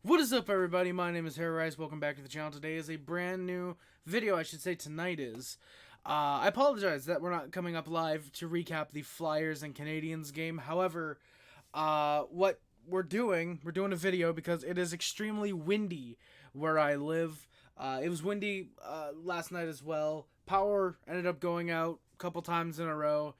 What is up, everybody? My name is Harry Rice. Welcome back to the channel. Today is a brand new video. I should say tonight is. I apologize that we're not coming up live to recap the Flyers and Canadiens game. However, what we're doing a video because it is extremely windy where I live. It was windy last night as well. Power ended up going out a couple times in a row.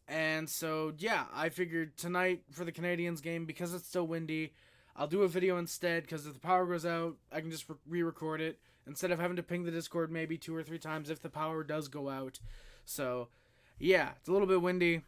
And so, yeah, I figured tonight for the Canadiens game, because it's still windy, I'll do a video instead, because if the power goes out, I can just re-record it, instead of having to ping the Discord maybe 2 or 3 times if the power does go out. So, yeah, it's a little bit windy.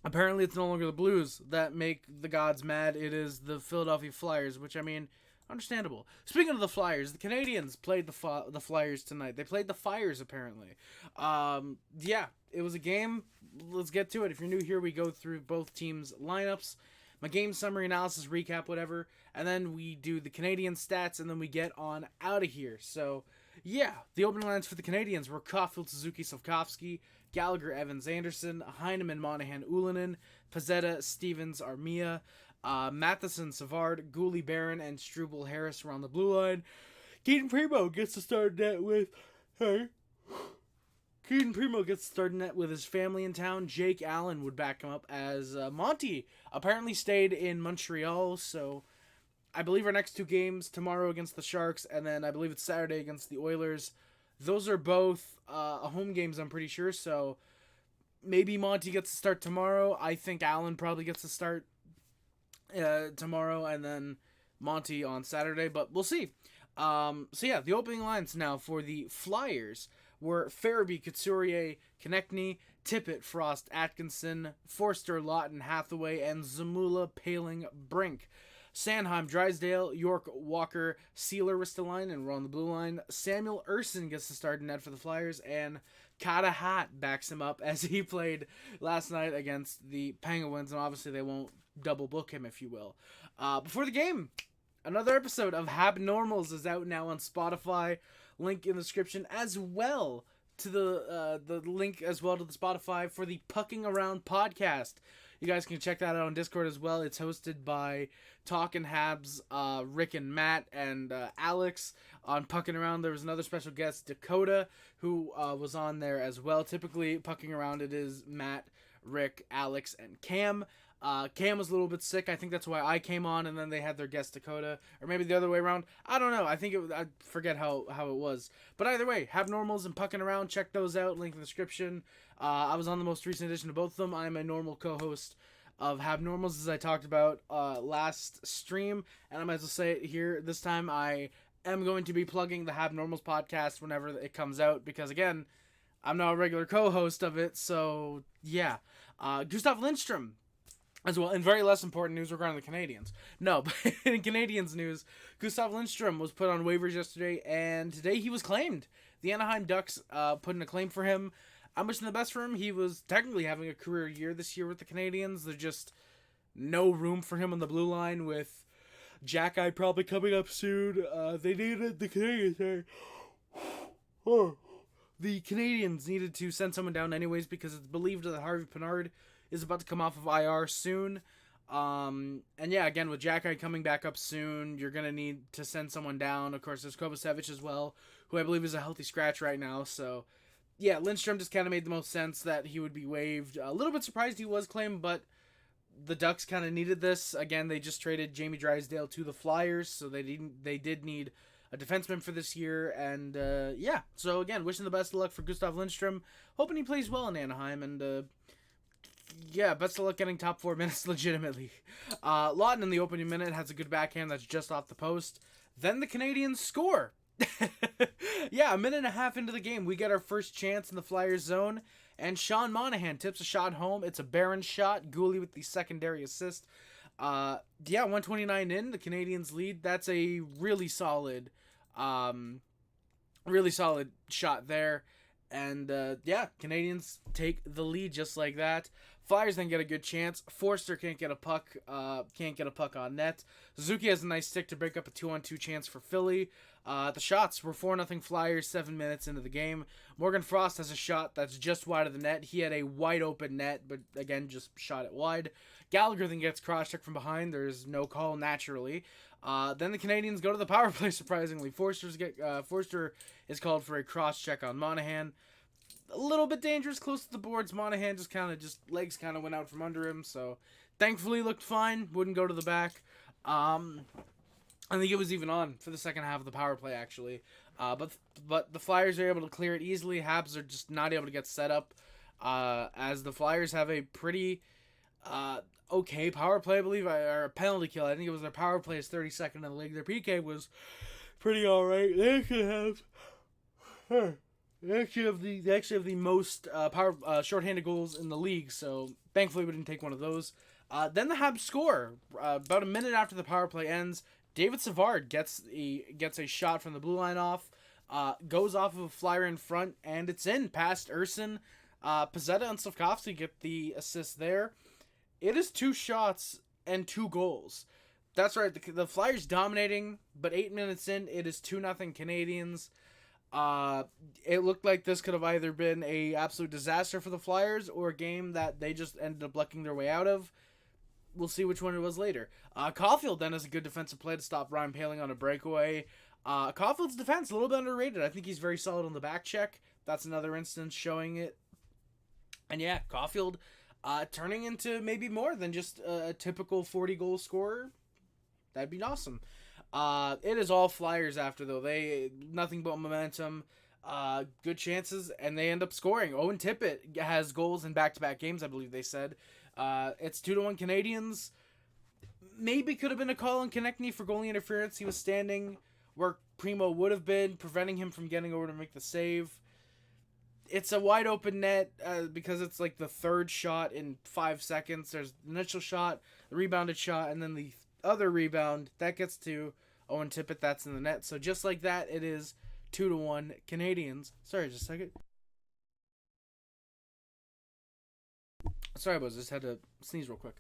Apparently, it's no longer the Blues that make the gods mad. It is the Philadelphia Flyers, which, I mean, understandable. Speaking of the Flyers, the Canadiens played the Flyers tonight. They played the Fires, apparently. Yeah, it was a game. Let's get to it. If you're new here, we go through both teams' lineups, my game summary, analysis, recap, whatever, and then we do the Canadian stats, and then we get on out of here. So, yeah, the opening lines for the Canadiens were Caulfield, Suzuki, Slavkovsky, Gallagher, Evans, Anderson, Heineman, Monahan, Ullinen, Pezzetta, Stevens, Armia, Matheson, Savard, Gooley, Barron, and Struble, Harris were on the blue line. Keaton Primo gets to start net with... Keaton Primo gets started net with his family in town. Jake Allen would back him up as Monty apparently stayed in Montreal. So I believe our next 2 games, tomorrow against the Sharks, and then I believe it's Saturday against the Oilers. Those are both home games, I'm pretty sure. So maybe Monty gets to start tomorrow. I think Allen probably gets to start tomorrow, and then Monty on Saturday, but we'll see. So yeah, the opening lines now for the Flyers were Farabee, Couturier, Konechny, Tippett, Frost, Atkinson, Forster, Lawton, Hathaway, and Zamula, Paling, Brink. Sanheim, Drysdale, York, Walker, Sealer, Ristolainen were on the blue line. Samuel Ersson gets to start in net for the Flyers, and Kata Hat backs him up as he played last night against the Penguins, and obviously they won't double book him, if you will. Before the game, another episode of Habnormals is out now on Spotify. Link in the description, as well to the link as well to the Spotify for the Pucking Around podcast. You guys can check that out on Discord as well. It's hosted by Talkin' Habs, Rick and Matt, and Alex. On Pucking Around, there was another special guest, Dakota, who was on there as well. Typically, Pucking Around, it is Matt, Rick, Alex, and Cam. Cam was a little bit sick. I think that's why I came on, and then they had their guest Dakota, or maybe the other way around. I don't know. I think I forget how it was. But either way, Habnormals and Pucking Around, check those out. Link in the description. I was on the most recent edition of both of them. I am a normal co-host of Habnormals, as I talked about last stream, and I might as well say it here this time. I am going to be plugging the Habnormals podcast whenever it comes out, because again, I'm not a regular co-host of it. So yeah, Gustav Lindstrom as well. In very less important news regarding the Canadiens. No, but in Canadiens news, Gustav Lindstrom was put on waivers yesterday, and today he was claimed. The Anaheim Ducks put in a claim for him. I'm wishing the best for him. He was technically having a career year this year with the Canadiens. There's just no room for him on the blue line with Jack Eye probably coming up soon. They needed the Canadiens. The Canadiens needed to send someone down anyways, because it's believed that Harvey Pinard is about to come off of IR soon. And yeah, again, with Jack Eye coming back up soon, you're going to need to send someone down. Of course, there's Kovacevic as well, who I believe is a healthy scratch right now. So yeah, Lindstrom just kind of made the most sense that he would be waived. A little bit surprised he was claimed, but the Ducks kind of needed this. Again, they just traded Jamie Drysdale to the Flyers, so they did need a defenseman for this year. And yeah, so again, wishing the best of luck for Gustav Lindstrom. Hoping he plays well in Anaheim, and yeah, best of luck getting top 4 minutes legitimately. Lawton in the opening minute has a good backhand that's just off the post. Then the Canadiens score. Yeah, a minute and a half into the game, we get our first chance in the Flyers zone, and Sean Monahan tips a shot home. It's a Barron shot. Gooley with the secondary assist. Yeah, 129 in, the Canadiens lead. That's a really solid shot there. And yeah, Canadiens take the lead just like that. Flyers then get a good chance. Forster can't get a puck on net. Suzuki has a nice stick to break up a 2-on-2 chance for Philly. The shots were 4-0 Flyers 7 minutes into the game. Morgan Frost has a shot that's just wide of the net. He had a wide open net, but again, just shot it wide. Gallagher then gets cross-checked from behind. There's no call naturally. Then the Canadiens go to the power play, surprisingly. Forster is called for a cross-check on Monahan. A little bit dangerous, close to the boards. Monahan legs kind of went out from under him, so thankfully looked fine. Wouldn't go to the back. I think it was even on for the second half of the power play, actually. But the Flyers are able to clear it easily. Habs are just not able to get set up, as the Flyers have a pretty okay power play, I believe, or a penalty kill. I think it was their power play is 32nd in the league. Their PK was pretty alright. They actually have the most shorthanded goals in the league, so thankfully we didn't take one of those. Then the Habs score about a minute after the power play ends. David Savard gets a shot from the blue line off, goes off of a Flyer in front, and it's in past Urson. Pezzetta and Slavkovsky get the assist there. It is 2 shots and 2 goals. That's right, the Flyers dominating, but 8 minutes in, it is 2-0 Canadiens. It looked like this could have either been a absolute disaster for the Flyers or a game that they just ended up lucking their way out of. We'll see which one it was later. Caulfield then has a good defensive play to stop Ryan Poehling on a breakaway. Caulfield's defense a little bit underrated. I think he's very solid on the back check. That's another instance showing it. And yeah, Caulfield turning into maybe more than just a typical 40-goal scorer. That'd be awesome. It is all Flyers after, though. They nothing but momentum, good chances, and they end up scoring. Owen Tippett has goals in back-to-back games, I believe they said. It's 2-1 Canadiens. Maybe could have been a call on Konechny for goalie interference. He was standing where Primo would have been, preventing him from getting over to make the save. It's a wide open net because it's like the third shot in 5 seconds. There's the initial shot, the rebounded shot, and then the other rebound. That gets to Owen Tippett. That's in the net. So just like that, it is 2-1 Canadiens. Sorry, just a second. Sorry, boys. Just had to sneeze real quick.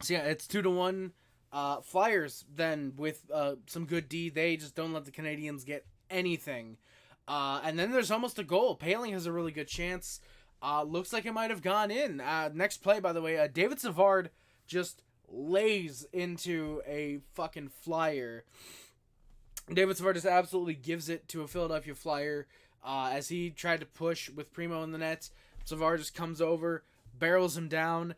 So yeah, it's 2-1. Flyers then with some good D. They just don't let the Canadiens get anything. And then there's almost a goal. Poehling has a really good chance. Looks like it might have gone in. Next play, by the way, David Savard just lays into a fucking Flyer. David Savard just absolutely gives it to a Philadelphia Flyer as he tried to push with Primo in the net. Savard just comes over, barrels him down.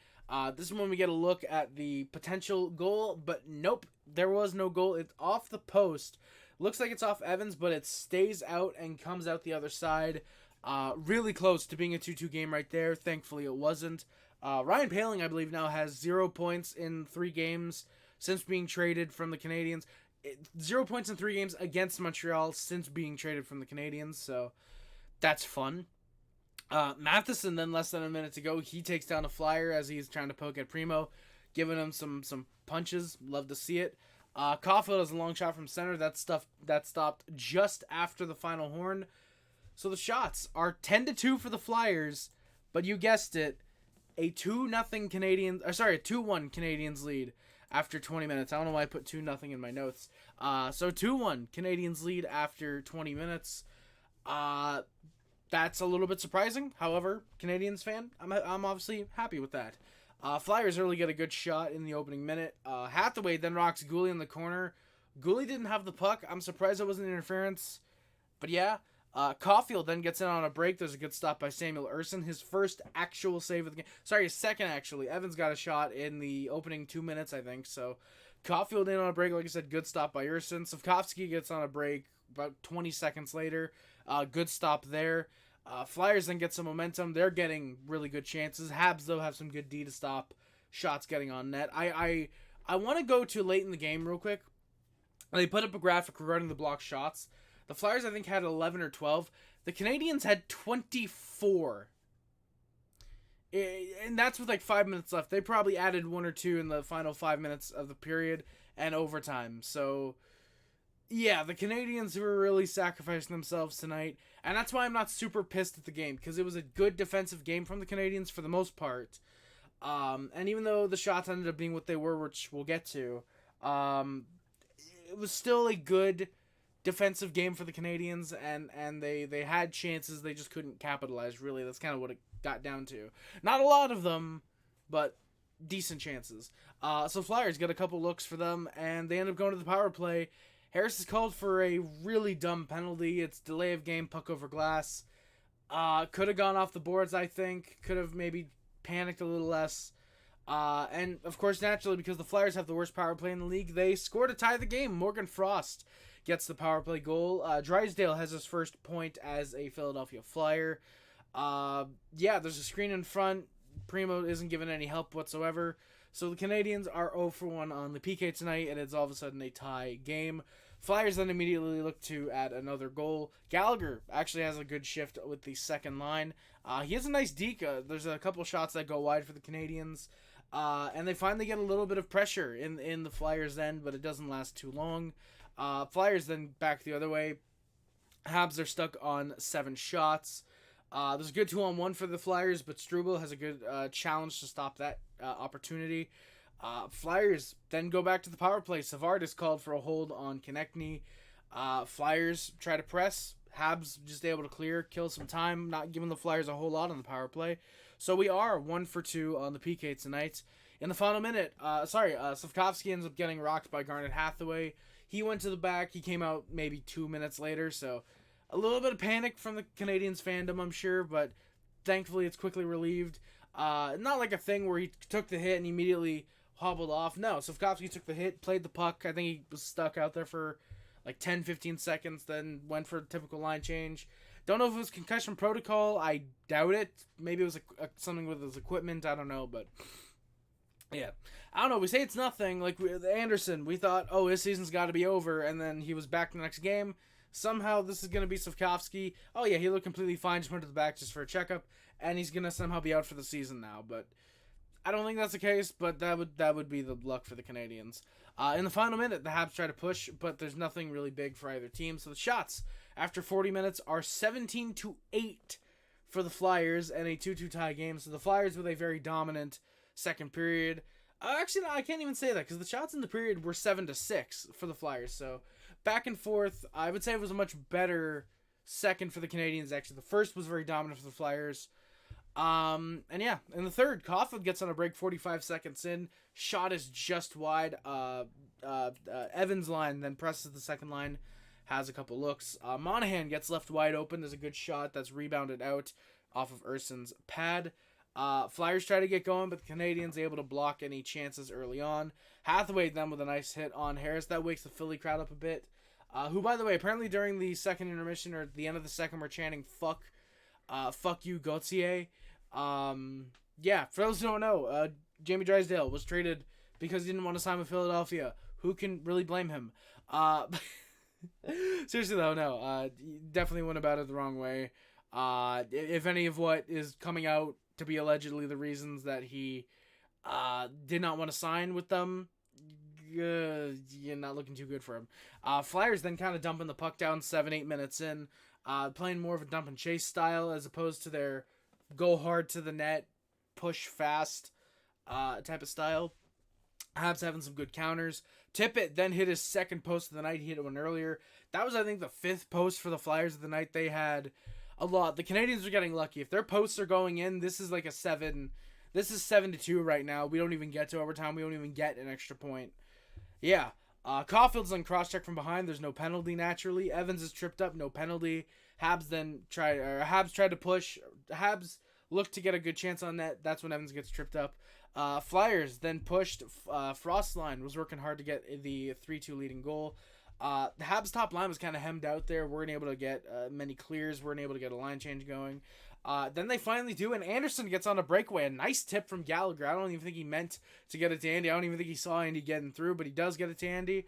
This is when we get a look at the potential goal, but nope, there was no goal. It's off the post. Looks like it's off Evans, but it stays out and comes out the other side. Really close to being a 2-2 game right there. Thankfully, it wasn't. Ryan Poehling, I believe, now has 0 points in 3 games since being traded from the Canadiens. 0 points in 3 games against Montreal since being traded from the Canadiens, so that's fun. Matheson, then less than a minute to go, he takes down a Flyer as he's trying to poke at Primo, giving him some punches. Love to see it. Caulfield has a long shot from center. That stopped just after the final horn. So the shots are 10-2 for the Flyers, but you guessed it, a 2-1 Canadiens lead after 20 minutes. I don't know why I put 2-0 in my notes. So 2-1 Canadiens lead after 20 minutes. That's a little bit surprising. However, Canadiens fan, I'm obviously happy with that. Flyers early get a good shot in the opening minute. Hathaway then rocks Gooley in the corner. Gooley didn't have the puck. I'm surprised it wasn't interference. But yeah, Caulfield then gets in on a break. There's a good stop by Samuel Urson. His first actual save of the game. Sorry, his second actually. Evans got a shot in the opening 2 minutes, I think. So Caulfield in on a break. Like I said, good stop by Urson. Slavkovsky gets on a break about 20 seconds later. Good stop there. Flyers then get some momentum. They're getting really good chances. Habs, though, have some good D to stop shots getting on net. I want to go to late in the game real quick. They put up a graphic regarding the blocked shots. The Flyers, I think, had 11 or 12. The Canadiens had 24. And that's with like 5 minutes left. They probably added 1 or 2 in the final 5 minutes of the period and overtime. So yeah, the Canadiens were really sacrificing themselves tonight. And that's why I'm not super pissed at the game, because it was a good defensive game from the Canadiens for the most part. And even though the shots ended up being what they were, which we'll get to, it was still a good defensive game for the Canadiens, and they had chances, they just couldn't capitalize, really. That's kind of what it got down to. Not a lot of them, but decent chances. So Flyers get a couple looks for them, and they end up going to the power play. Harris is called for a really dumb penalty. It's delay of game, puck over glass. Could have gone off the boards, I think. Could have maybe panicked a little less. And, of course, naturally, because the Flyers have the worst power play in the league, they score to tie the game. Morgan Frost gets the power play goal. Drysdale has his first point as a Philadelphia Flyer. There's a screen in front. Primo isn't given any help whatsoever. So the Canadiens are 0-for-1 on the PK tonight, and it's all of a sudden a tie game. Flyers then immediately look to add another goal. Gallagher actually has a good shift with the second line. He has a nice deke. There's a couple shots that go wide for the Canadiens. And they finally get a little bit of pressure in the Flyers' end, but it doesn't last too long. Flyers then back the other way. Habs are stuck on 7 shots. There's a good 2-on-1 for the Flyers, but Struble has a good challenge to stop that opportunity. Flyers then go back to the power play. Savard is called for a hold on Konechny. Flyers try to press. Habs just able to clear, kill some time, not giving the Flyers a whole lot on the power play. So we are 1-for-2 on the PK tonight. In the final minute, Slavkovsky ends up getting rocked by Garnet Hathaway. He went to the back. He came out maybe 2 minutes later, so a little bit of panic from the Canadiens fandom, I'm sure, but thankfully it's quickly relieved. Not like a thing where he took the hit and immediately hobbled off. No, Slavkovsky took the hit, played the puck. I think he was stuck out there for like 10-15 seconds, then went for a typical line change. Don't know if it was concussion protocol. I doubt it. Maybe it was something with his equipment. I don't know, but yeah. I don't know. We say it's nothing. Like with Anderson, we thought, oh, his season's got to be over, and then he was back the next game. Somehow this is going to be Slavkovsky. Oh, yeah, he looked completely fine. Just went to the back just for a checkup, and he's going to somehow be out for the season now. But I don't think that's the case, but that would be the luck for the Canadiens. In the final minute, the Habs try to push, but there's nothing really big for either team. So the shots after 40 minutes are 17-8 for the Flyers and a 2-2 tie game. So the Flyers with a very dominant second period. Actually, no, I can't even say that because the shots in the period were 7-6 for the Flyers. So back and forth. I would say it was a much better second for the Canadiens. Actually, the first was very dominant for the Flyers. In the third, Caulfield gets on a break 45 seconds in. Shot is just wide. Evans' line then presses the second line. Has a couple looks. Monahan gets left wide open. There's a good shot that's rebounded out off of Urson's pad. Flyers try to get going, but the Canadiens able to block any chances early on. Hathaway then with a nice hit on Harris. That wakes the Philly crowd up a bit. Who, by the way, apparently during the second intermission or at the end of the second were chanting, fuck you, Gauthier. For those who don't know, Jamie Drysdale was traded because he didn't want to sign with Philadelphia. Who can really blame him? Seriously though, no. Definitely went about it the wrong way. If any of what is coming out to be allegedly the reasons that he did not want to sign with them, you're not looking too good for him. Flyers then kind of dumping the puck down 7-8 minutes in, playing more of a dump and chase style as opposed to their go hard to the net, push fast type of style. Habs having some good counters. Tippett then hit his second post of the night. He hit one earlier. That was, I think, the 5th post for the Flyers of the night. They had a lot. The Canadiens are getting lucky. If their posts are going in, this is like a 7. This is 7-2 right now. We don't even get to overtime. We don't even get an extra point. Yeah. Caulfield's on cross-check from behind. There's no penalty, naturally. Evans is tripped up. No penalty. Habs tried to push. Habs looked to get a good chance on net. That's when Evans gets tripped up. Flyers then pushed. Frost's line was working hard to get the 3-2 leading goal. The Habs top line was kind of hemmed out there. Weren't able to get many clears. Weren't able to get a line change going. Then they finally do, and Anderson gets on a breakaway. A nice tip from Gallagher. I don't even think he meant to get it to Andy. I don't even think he saw Andy getting through, but he does get it to Andy.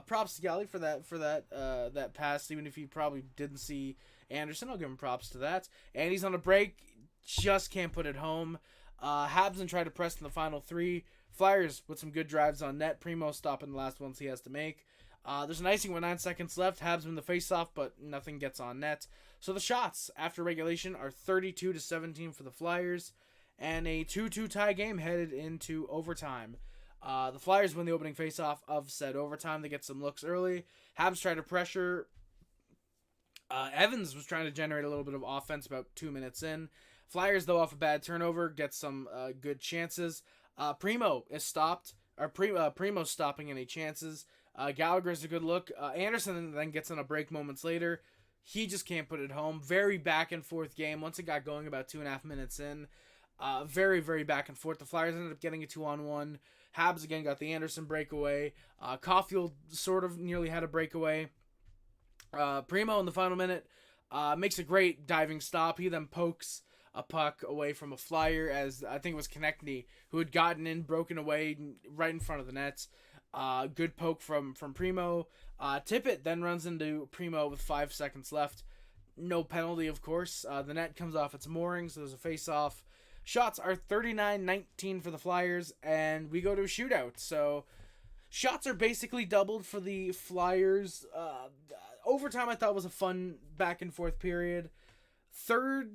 Props to Gallagher for that pass, even if he probably didn't see Anderson. I'll give him props to that. Andy's on a break. Just can't put it home. Habs and try to press in the final 3. Flyers with some good drives on net. Primo stopping the last ones he has to make. There's an icing with 9 seconds left. Habs win the face-off, but nothing gets on net. So the shots after regulation are 32-17 for the Flyers, and a 2-2 tie game headed into overtime. The Flyers win the opening face-off of said overtime. They get some looks early. Habs try to pressure. Evans was trying to generate a little bit of offense about 2 minutes in. Flyers, though, off a bad turnover, get some good chances. Primo is stopped. Primo's stopping any chances. Gallagher's a good look. Anderson then gets on a break moments later. He just can't put it home. Very back and forth game. Once it got going about 2.5 minutes in, very, very back and forth. The Flyers ended up getting a 2-on-1. Habs again got the Anderson breakaway. Caulfield sort of nearly had a breakaway. Primo in the final minute makes a great diving stop. He then pokes a puck away from a Flyer, as I think it was Konechny who had gotten in, broken away right in front of the nets. Good poke from Primo. Tippett then runs into Primo with 5 seconds left. No penalty, of course. The net comes off its moorings, so there's a face-off. Shots are 39-19 for the Flyers, and we go to a shootout. So shots are basically doubled for the Flyers. Overtime I thought was a fun back-and-forth period. Third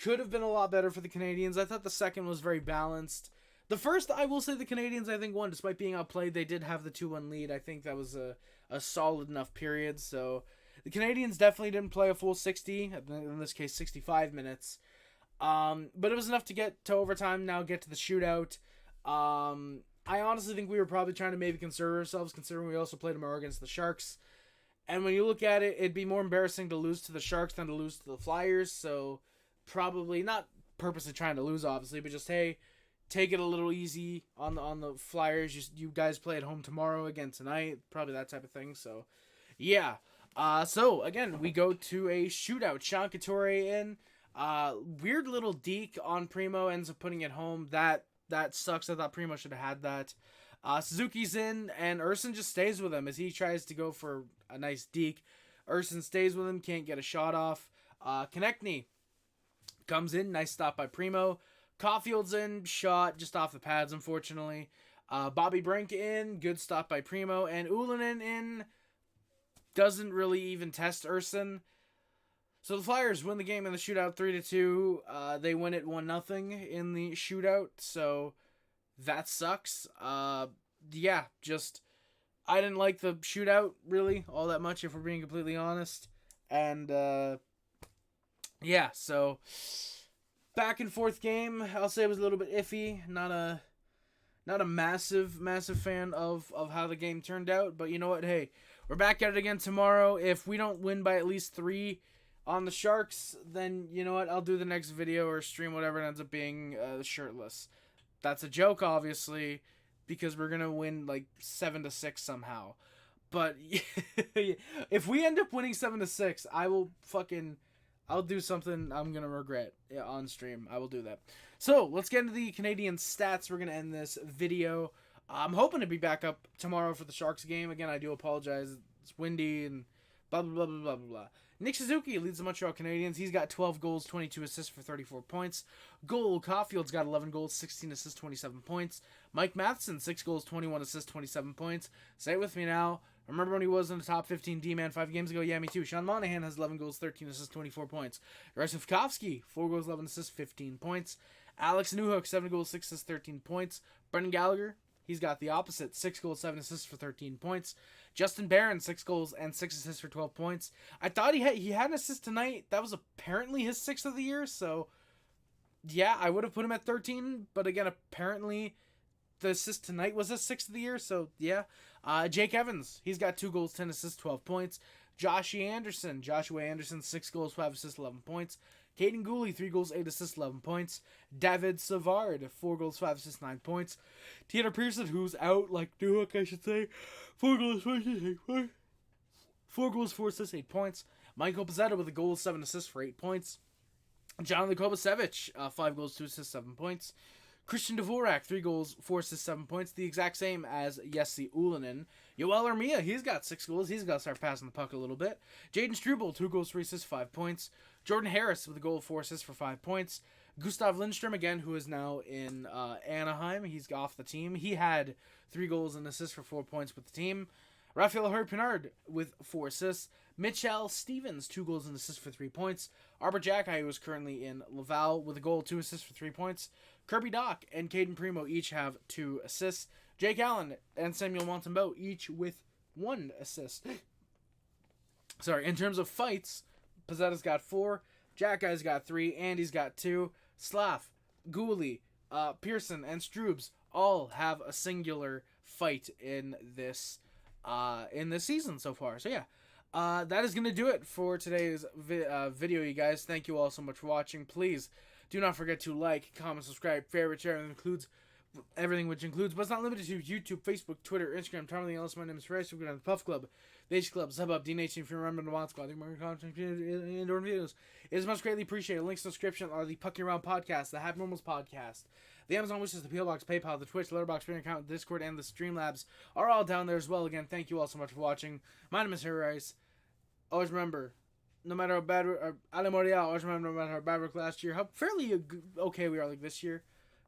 could have been a lot better for the Canadiens. I thought the second was very balanced. The first, I will say the Canadiens, I think, won. Despite being outplayed, they did have the 2-1 lead. I think that was a solid enough period. So the Canadiens definitely didn't play a full 60, in this case 65 minutes. But it was enough to get to overtime, now get to the shootout. I honestly think we were probably trying to maybe conserve ourselves, considering we also played tomorrow against the Sharks. And when you look at it, it'd be more embarrassing to lose to the Sharks than to lose to the Flyers. So probably not purposely trying to lose, obviously, but just, hey, take it a little easy on the Flyers. You guys play at home tomorrow again tonight, probably that type of thing. So yeah. So again, we go to a shootout. Sean Couturier in. Weird little deke on Primo, ends up putting it home. That sucks. I thought Primo should have had that. Suzuki's in, and Urson just stays with him as he tries to go for a nice deke. Urson stays with him, can't get a shot off. Konechny comes in, nice stop by Primo. Caulfield's in, shot just off the pads, unfortunately. Bobby Brink in, good stop by Primo. And Ullinen in, doesn't really even test Urson. So the Flyers win the game in the shootout 3-2. They win it 1-0 in the shootout, so that sucks. Yeah, just I didn't like the shootout really all that much, if we're being completely honest. And yeah, so back and forth game. I'll say it was a little bit iffy. Not a massive fan of how the game turned out, but you know what? Hey, we're back at it again tomorrow. If we don't win by at least 3 on the Sharks, then you know what? I'll do the next video or stream, whatever it ends up being, shirtless. That's a joke, obviously, because we're gonna win like 7-6 somehow. But if we end up winning 7-6, I'll do something I'm gonna regret on stream. I will do that. So let's get into the Canadian stats. We're gonna end this video. I'm hoping to be back up tomorrow for the Sharks game. Again, I do apologize. It's windy and blah blah blah blah blah blah. Nick Suzuki leads the Montreal Canadiens. He's got 12 goals, 22 assists for 34 points. Caulfield's got 11 goals, 16 assists, 27 points. Mike Matheson, 6 goals, 21 assists, 27 points. Say it with me now. Remember when he was in the top 15 D-man 5 games ago? Yeah, me too. Sean Monahan has 11 goals, 13 assists, 24 points. Rasufkovsky, 4 goals, 11 assists, 15 points. Alex Newhook, 7 goals, 6 assists, 13 points. Brendan Gallagher, he's got the opposite. 6 goals, 7 assists for 13 points. Justin Barron, 6 goals and 6 assists for 12 points. I thought he had an assist tonight. That was apparently his 6th of the year, so yeah, I would have put him at 13, but again, apparently the assist tonight was his 6th of the year, so yeah. Jake Evans, he's got 2 goals, 10 assists, 12 points. Joshua Anderson, 6 goals, 5 assists, 11 points. Caden Gooley, 3 goals, 8 assists, 11 points. David Savard, 4 goals, 5 assists, 9 points. Tanner Pearson, who's out, like Newhook, I should say. 4 goals, 4 assists, 8 points. 4 goals, 4 assists, 8 points. Michael Pezzetta with a goal, 7 assists for 8 points. Jonathan Kovacevic, 5 goals, 2 assists, 7 points. Christian Dvorak, 3 goals, 4 assists, 7 points. The exact same as Jesse Ullinen. Yoel Armia, he's got 6 goals. He's got to start passing the puck a little bit. Jaden Struble, 2 goals, 3 assists, 5 points. Jordan Harris with a goal, 4 assists for 5 points. Gustav Lindstrom, again, who is now in Anaheim. He's off the team. He had 3 goals and assists for 4 points with the team. Raphael Harry-Pinard with 4 assists. Mitchell Stevens, 2 goals and assists for 3 points. Arbor Jacki, who is currently in Laval, with a goal, 2 assists for 3 points. Kirby Doc and Caden Primo each have 2 assists. Jake Allen and Samuel Montembeau each with 1 assist. Sorry, in terms of fights, Pezzetta's got 4, Jacki's got 3, Andy's got 2, Slav, Gooley, Pearson, and Stroobs all have a singular fight in this season so far. So yeah, that is gonna do it for today's video, you guys. Thank you all so much for watching. Please do not forget to like, comment, subscribe, favorite, share, and includes everything, which includes but it's not limited to YouTube, Facebook, Twitter, Instagram, everything else. My name is Rice. We're on the Puff Club, the H Club, Sub Up, D Nation. If you remember the Mod Squad, the more content, indoor videos, it is much greatly appreciated. Links in the description are the Pucking Around podcast, the Have Normals podcast, the Amazon wishes, the PO Box, PayPal, the Twitch, Letterboxd, Twitter account, Discord, and the Streamlabs are all down there as well. Again, thank you all so much for watching. My name is Harry Rice. Always remember, no matter how bad, Ale Montreal, always remember, no matter how bad we were last year, how fairly okay we are like this year.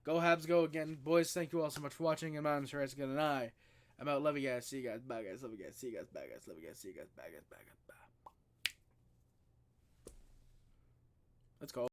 Go Habs, go again. Boys, thank you all so much for watching. And my name is Harry Rice again, and I'm out. Love you guys. See you guys. Bye, guys. Love you guys. See you guys. Bye, guys. Love you guys. See you guys. Bye, guys. Bye, guys. Bye. Let's go.